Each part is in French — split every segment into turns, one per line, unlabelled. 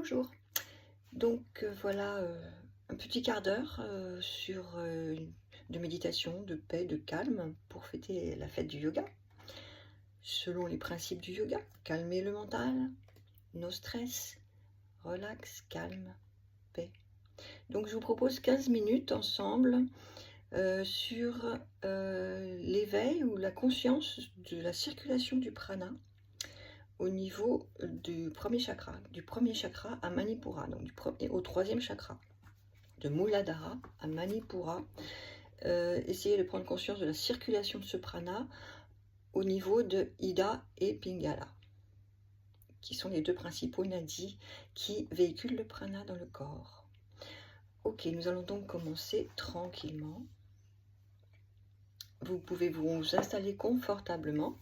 Bonjour. Donc voilà un petit quart d'heure de méditation, de paix, de calme pour fêter la fête du yoga. Selon les principes du yoga, calmer le mental, no stress, relax, calme, paix. Donc je vous propose 15 minutes ensemble sur l'éveil ou la conscience de la circulation du prana au niveau du premier chakra à Manipura, donc du premier au troisième chakra, de Muladhara à Manipura. Essayez de prendre conscience de la circulation de ce prana au niveau de Ida et Pingala, qui sont les deux principaux nadis qui véhiculent le prana dans le corps. Ok, nous allons donc commencer tranquillement. Vous pouvez vous installer confortablement.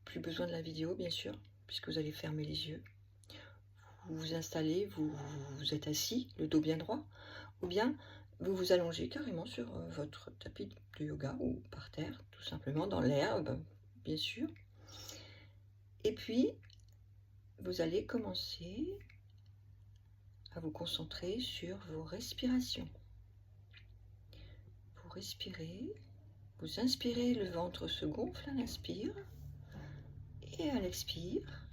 Plus besoin de la vidéo, bien sûr, puisque vous allez fermer les yeux. Vous vous installez, vous êtes assis, le dos bien droit, ou bien vous vous allongez carrément sur votre tapis de yoga ou par terre, tout simplement, dans l'herbe, bien sûr. Et puis, vous allez commencer à vous concentrer sur vos respirations. Vous respirez, vous inspirez, le ventre se gonfle à l'inspire, et à l'expire,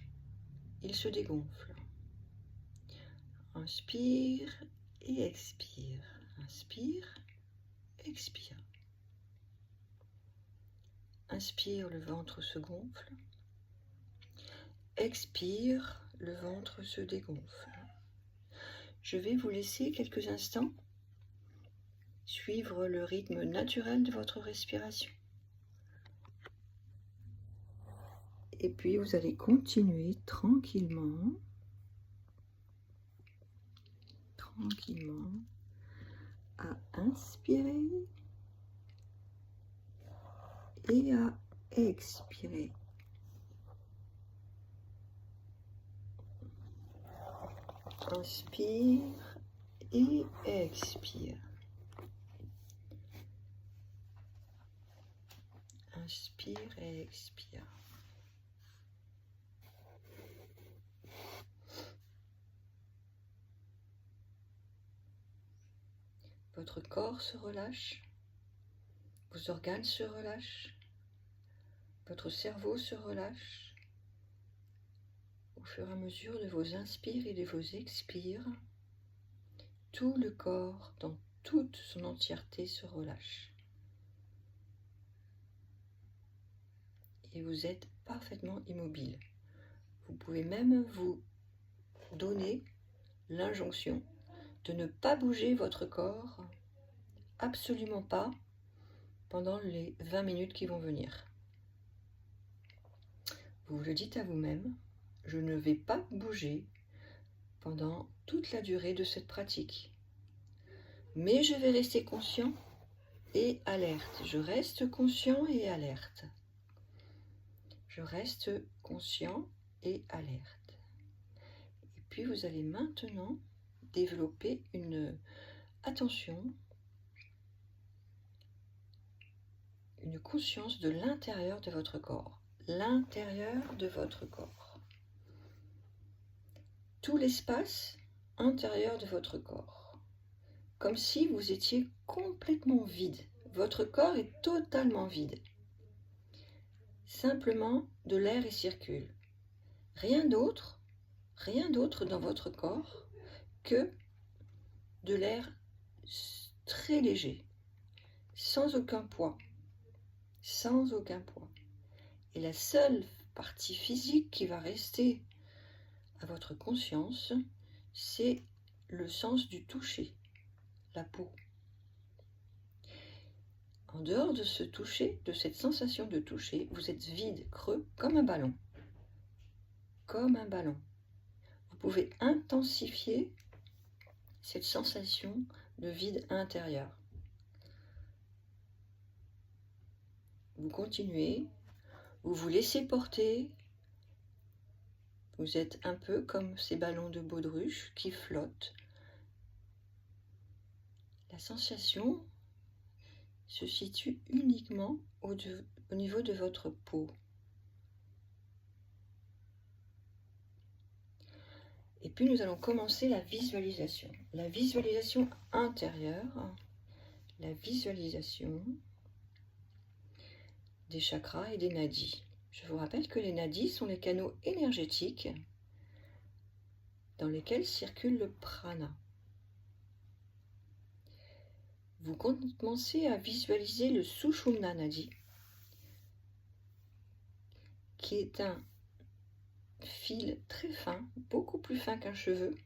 il se dégonfle. Inspire et expire. Inspire, expire. Inspire, le ventre se gonfle. Expire, le ventre se dégonfle. Je vais vous laisser quelques instants suivre le rythme naturel de votre respiration. Et puis vous allez continuer tranquillement à inspirer et à expirer. Inspire et expire. Inspire et expire. Votre corps se relâche, vos organes se relâchent, votre cerveau se relâche. Au fur et à mesure de vos inspires et de vos expires, tout le corps dans toute son entièreté se relâche. Et vous êtes parfaitement immobile. Vous pouvez même vous donner l'injonction de ne pas bouger votre corps, absolument pas, pendant les 20 minutes qui vont venir. Vous le dites à vous-même, je ne vais pas bouger pendant toute la durée de cette pratique. Mais je vais rester conscient et alerte. Je reste conscient et alerte. Je reste conscient et alerte. Et puis vous allez maintenant développer une attention, une conscience de l'intérieur de votre corps. L'intérieur de votre corps. Tout l'espace intérieur de votre corps. Comme si vous étiez complètement vide. Votre corps est totalement vide. Simplement de l'air y circule. Rien d'autre dans votre corps que de l'air très léger, sans aucun poids. Sans aucun poids. Et la seule partie physique qui va rester à votre conscience, c'est le sens du toucher, la peau. En dehors de ce toucher, de cette sensation de toucher, vous êtes vide, creux, comme un ballon. Comme un ballon. Vous pouvez intensifier cette sensation de vide intérieur. Vous continuez, vous vous laissez porter. Vous êtes un peu comme ces ballons de baudruche qui flottent. La sensation se situe uniquement au niveau de votre peau. Et puis nous allons commencer la visualisation. La visualisation intérieure, la visualisation des chakras et des nadis. Je vous rappelle que les nadis sont les canaux énergétiques dans lesquels circule le prana. Vous commencez à visualiser le Sushumna Nadi, qui est un fil très fin, beaucoup plus fin qu'un cheveu,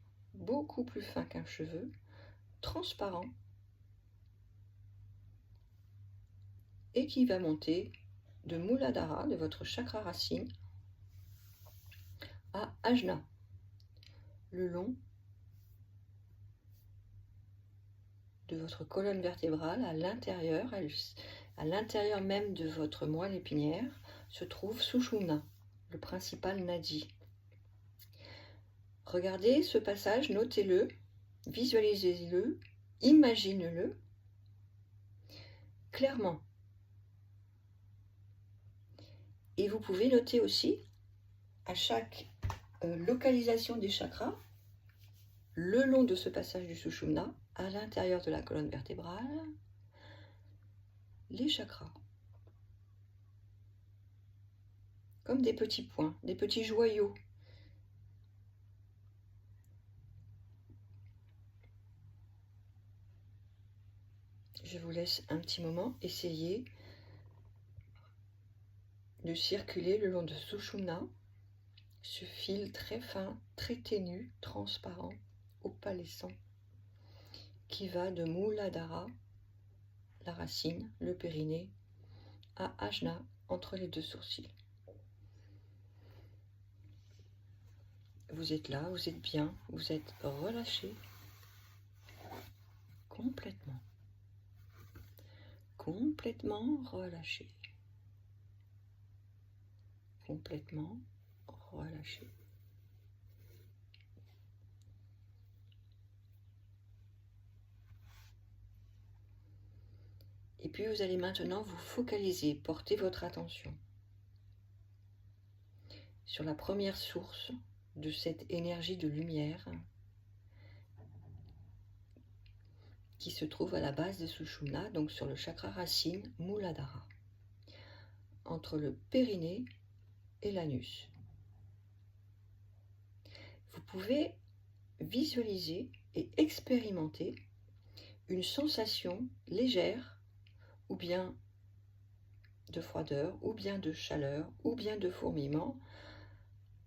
transparent, et qui va monter de Muladhara, de votre chakra racine, à Ajna, le long de votre colonne vertébrale, à l'intérieur même de votre moelle épinière, se trouve Sushumna, le principal nadi. Regardez ce passage, notez-le, visualisez-le, imaginez-le clairement. Et vous pouvez noter aussi, à chaque localisation des chakras, le long de ce passage du Sushumna, à l'intérieur de la colonne vertébrale, les chakras. Comme des petits points, des petits joyaux. Je vous laisse un petit moment essayer de circuler le long de Sushumna, ce fil très fin, très ténu, transparent, opalescent, qui va de Muladhara, la racine, le périnée, à Ajna, entre les deux sourcils. Vous êtes là, vous êtes bien, vous êtes relâché complètement. Complètement relâché. Complètement relâché. Et puis vous allez maintenant vous focaliser, porter votre attention sur la première source de cette énergie de lumière qui se trouve à la base de Sushumna, donc sur le chakra racine Muladhara, entre le périnée et l'anus. Vous pouvez visualiser et expérimenter une sensation légère, ou bien de froideur, ou bien de chaleur, ou bien de fourmillement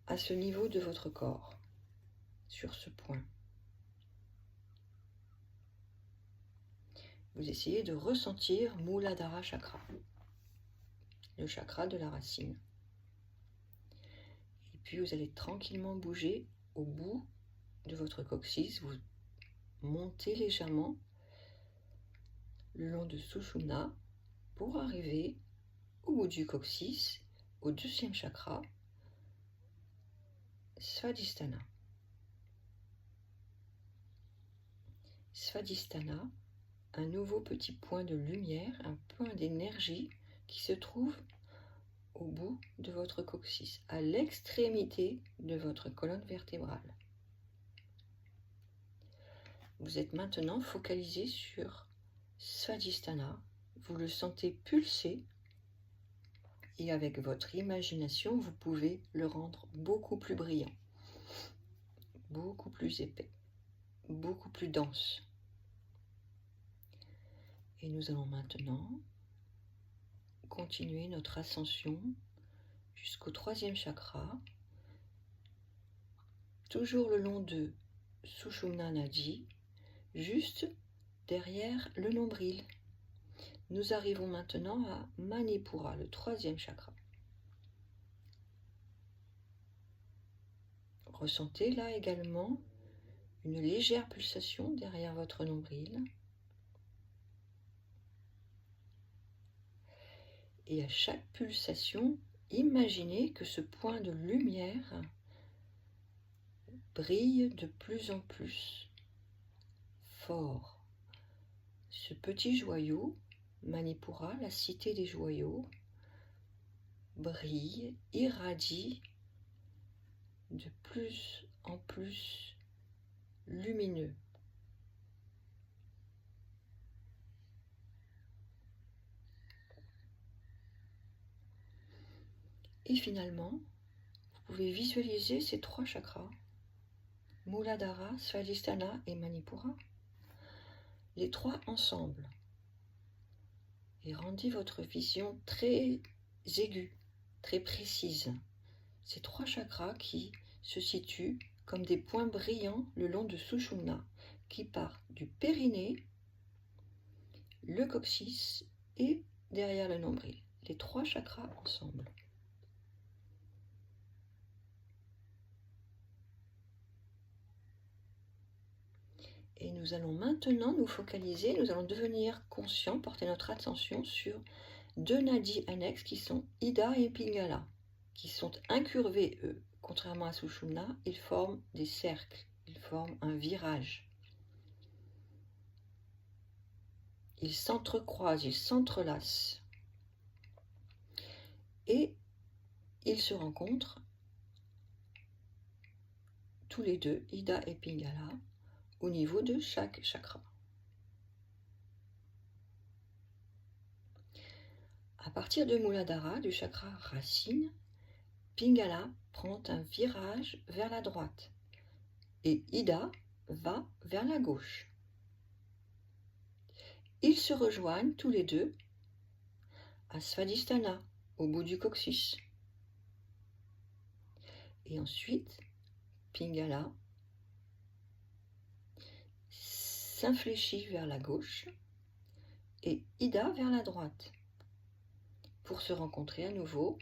à ce niveau de votre corps, sur ce point. Vous essayez de ressentir Muladhara chakra, le chakra de la racine. Et puis vous allez tranquillement bouger au bout de votre coccyx, vous montez légèrement le long de Sushumna pour arriver au bout du coccyx, au deuxième chakra, Svadhisthana. Svadhisthana, un nouveau petit point de lumière, un point d'énergie qui se trouve au bout de votre coccyx, à l'extrémité de votre colonne vertébrale. Vous êtes maintenant focalisé sur Svadhisthana, vous le sentez pulser et avec votre imagination, vous pouvez le rendre beaucoup plus brillant, beaucoup plus épais, beaucoup plus dense. Et nous allons maintenant continuer notre ascension jusqu'au troisième chakra, toujours le long de Sushumna Nadi, juste derrière le nombril. Nous arrivons maintenant à Manipura, le troisième chakra. Ressentez là également une légère pulsation derrière votre nombril. Et à chaque pulsation, imaginez que ce point de lumière brille de plus en plus fort. Ce petit joyau, Manipura, la cité des joyaux, brille, irradie de plus en plus lumineux. Et finalement, vous pouvez visualiser ces 3 chakras, Muladhara, Svadhisthana et Manipura, les 3 ensemble. Et rendez votre vision très aiguë, très précise. Ces 3 chakras qui se situent comme des points brillants le long de Sushumna, qui part du périnée, le coccyx et derrière le nombril. Les 3 chakras ensemble. Et nous allons maintenant nous focaliser, nous allons devenir conscients, porter notre attention sur 2 nadis annexes qui sont Ida et Pingala, qui sont incurvés, eux. Contrairement à Sushumna, ils forment des cercles, ils forment un virage. Ils s'entrecroisent, ils s'entrelacent. Et ils se rencontrent tous les deux, Ida et Pingala, au niveau de chaque chakra. À partir de Muladhara, du chakra racine, Pingala prend un virage vers la droite et Ida va vers la gauche. Ils se rejoignent tous les deux à Svadhisthana, au bout du coccyx. Et ensuite, Pingala s'infléchit vers la gauche et Ida vers la droite pour se rencontrer à nouveau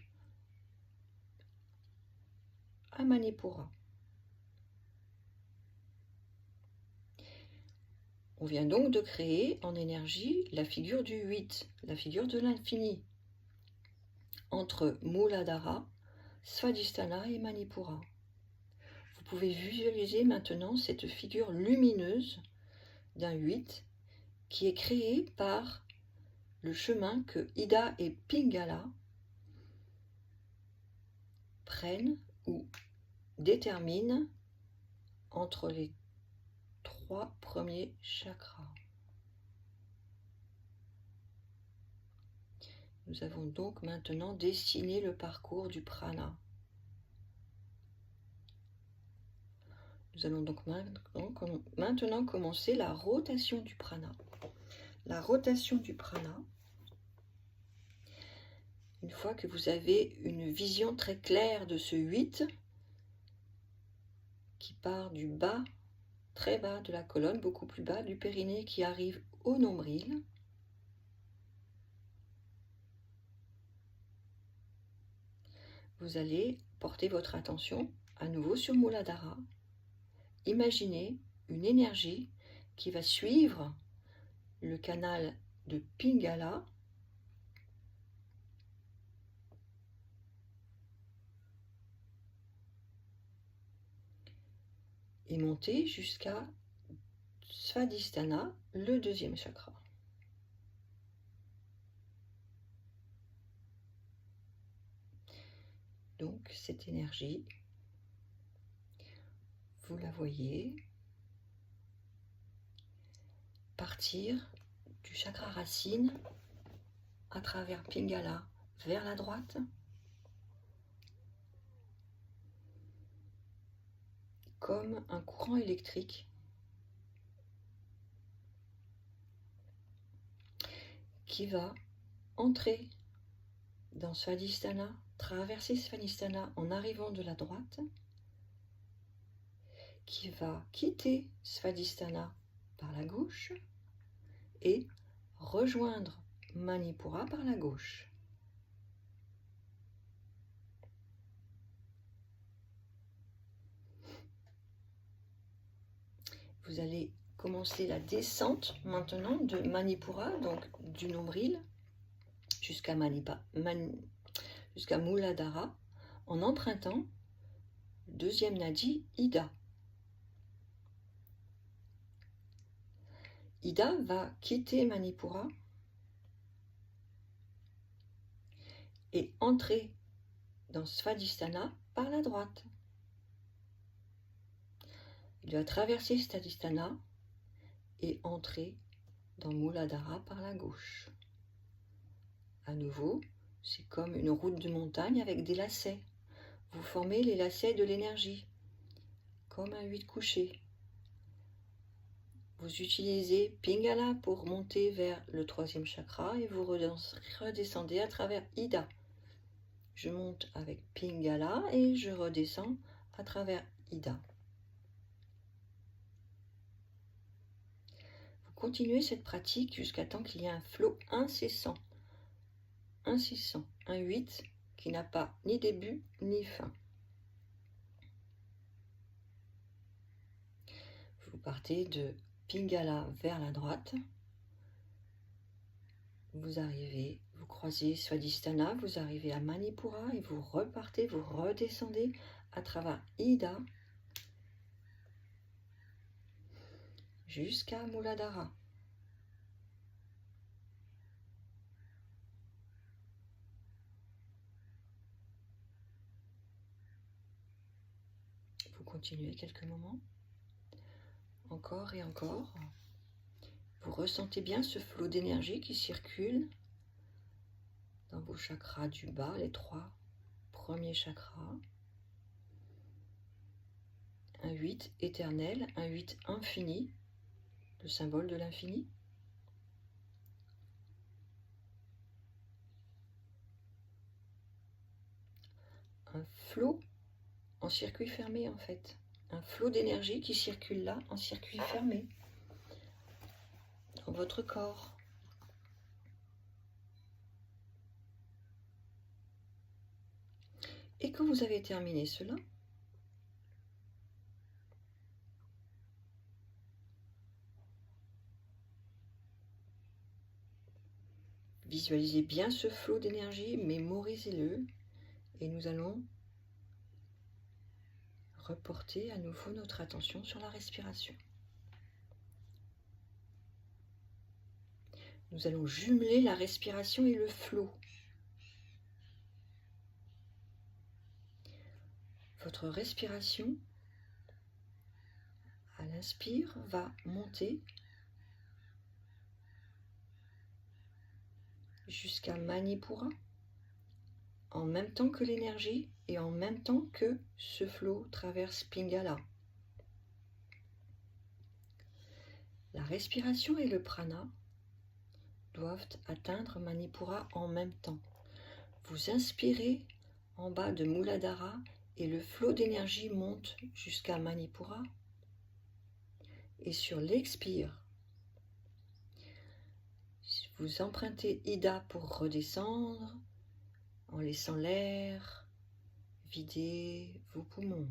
à Manipura. On vient donc de créer en énergie la figure du 8, la figure de l'infini, entre Muladhara, Svadhisthana et Manipura. Vous pouvez visualiser maintenant cette figure lumineuse d'un 8 qui est créée par le chemin que Ida et Pingala prennent ou déterminent entre les 3 premiers chakras. Nous avons donc maintenant dessiné le parcours du prana. Nous allons donc maintenant commencer la rotation du prana. La rotation du prana, une fois que vous avez une vision très claire de ce 8 qui part du bas, très bas de la colonne, beaucoup plus bas, du périnée qui arrive au nombril, vous allez porter votre attention à nouveau sur Muladhara. Imaginez une énergie qui va suivre le canal de Pingala et monter jusqu'à Svadhisthana, le 2e chakra. Donc cette énergie, vous la voyez partir du chakra racine à travers Pingala vers la droite, comme un courant électrique qui va entrer dans Svadhisthana, traverser Svadhisthana en arrivant de la droite, qui va quitter Svadhisthana par la gauche et rejoindre Manipura par la gauche. Vous allez commencer la descente maintenant de Manipura, donc du nombril, jusqu'à Muladhara, en empruntant le 2e nadi, Ida. Ida va quitter Manipura et entrer dans Svadhisthana par la droite. Il va traverser Svadhisthana et entrer dans Muladhara par la gauche. À nouveau, c'est comme une route de montagne avec des lacets. Vous formez les lacets de l'énergie, comme un 8 couché. Vous utilisez Pingala pour monter vers le 3e chakra et vous redescendez à travers Ida. Je monte avec Pingala et je redescends à travers Ida. Vous continuez cette pratique jusqu'à temps qu'il y ait un flot incessant, un 8 qui n'a pas ni début ni fin. Vous partez de Pingala vers la droite, vous croisez Svadhisthana, vous arrivez à Manipura et vous repartez, vous redescendez à travers Ida jusqu'à Muladhara. Vous continuez quelques moments, encore et encore. Vous ressentez bien ce flot d'énergie qui circule dans vos chakras du bas, les 3 premiers chakras. Un 8 éternel, un 8 infini, le symbole de l'infini. Un flot en circuit fermé en fait. Un flot d'énergie qui circule là en circuit fermé dans votre corps. Et quand vous avez terminé cela, visualisez bien ce flot d'énergie, mémorisez-le et nous allons reporter à nouveau notre attention sur la respiration. Nous allons jumeler la respiration et le flot. Votre respiration, à l'inspire, va monter jusqu'à Manipura, en même temps que l'énergie et en même temps que ce flot traverse Pingala. La respiration et le prana doivent atteindre Manipura en même temps. Vous inspirez en bas de Muladhara et le flot d'énergie monte jusqu'à Manipura. Et sur l'expire, vous empruntez Ida pour redescendre en laissant l'air vider vos poumons.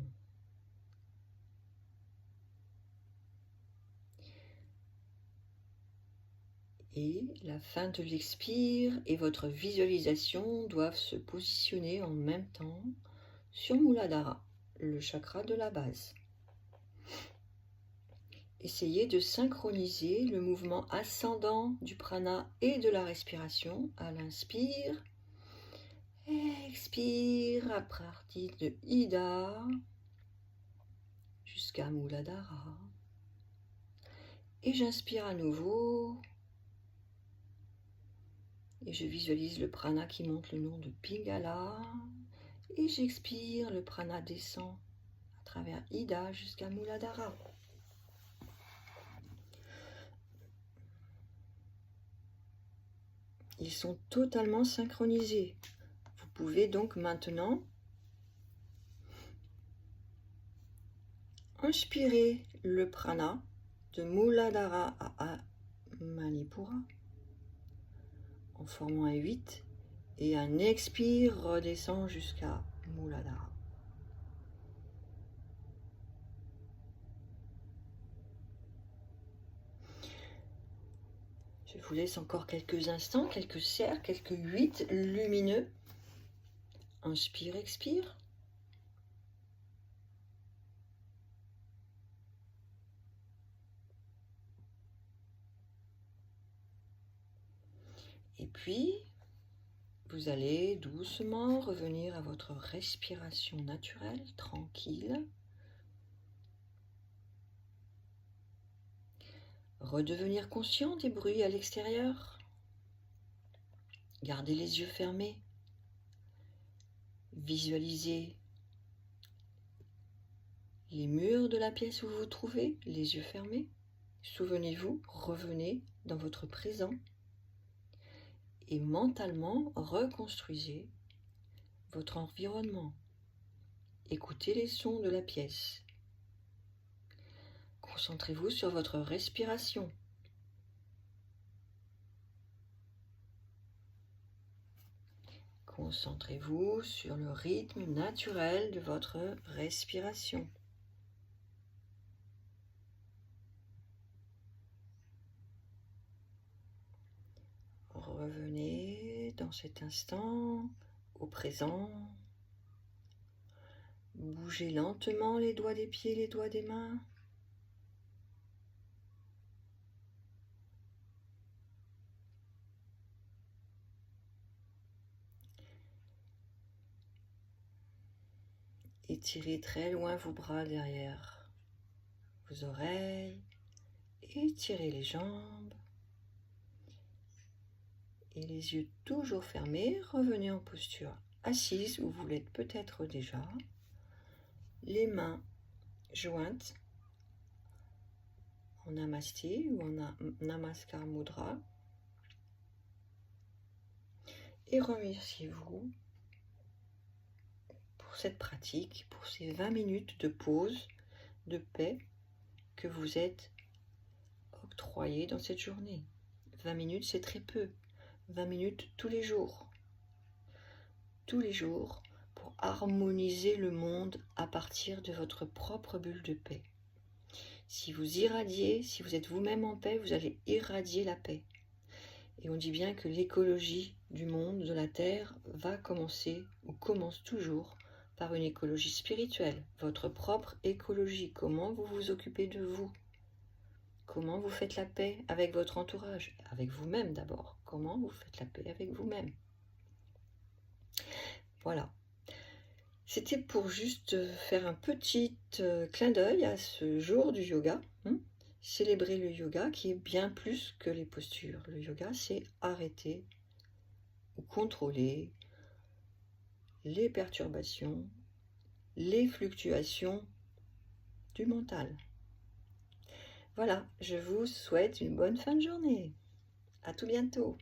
Et la fin de l'expire et votre visualisation doivent se positionner en même temps sur Muladhara, le chakra de la base. Essayez de synchroniser le mouvement ascendant du prana et de la respiration à l'inspire. Expire à partir de Ida jusqu'à Muladhara. Et j'inspire à nouveau. Et je visualise le prana qui monte le long de Pingala. Et j'expire, le prana descend à travers Ida jusqu'à Muladhara. Ils sont totalement synchronisés. Vous pouvez donc maintenant inspirer le prana de Muladhara à Manipura en formant un 8 et un expire redescend jusqu'à Muladhara. Je vous laisse encore quelques instants, quelques cercles, quelques 8 lumineux. Inspire, expire. Et puis, vous allez doucement revenir à votre respiration naturelle, tranquille. redevenir conscient des bruits à l'extérieur. Gardez les yeux fermés. Visualisez les murs de la pièce où vous vous trouvez, les yeux fermés. Souvenez-vous, revenez dans votre présent et mentalement reconstruisez votre environnement. Écoutez les sons de la pièce. Concentrez-vous sur votre respiration. Concentrez-vous sur le rythme naturel de votre respiration. Revenez dans cet instant au présent. Bougez lentement les doigts des pieds, les doigts des mains. Étirez très loin vos bras derrière vos oreilles. Étirez les jambes. Et les yeux toujours fermés, revenez en posture assise où vous l'êtes peut-être déjà. Les mains jointes en Namasté ou en Namaskar Mudra. Et remerciez-vous pour cette pratique, pour ces 20 minutes de pause, de paix que vous êtes octroyé dans cette journée. 20 minutes, c'est très peu. 20 minutes tous les jours. Tous les jours pour harmoniser le monde à partir de votre propre bulle de paix. Si vous irradiez, si vous êtes vous-même en paix, vous allez irradier la paix. Et on dit bien que l'écologie du monde, de la Terre, va commencer, ou commence toujours, par une écologie spirituelle. Votre propre écologie. Comment vous vous occupez de vous? Comment vous faites la paix avec votre entourage? Avec vous-même d'abord. Comment vous faites la paix avec vous-même? Voilà. C'était pour juste faire un petit clin d'œil à ce jour du yoga. Célébrer le yoga qui est bien plus que les postures. Le yoga, c'est arrêter ou contrôler les perturbations, les fluctuations du mental. Voilà, je vous souhaite une bonne fin de journée. À tout bientôt.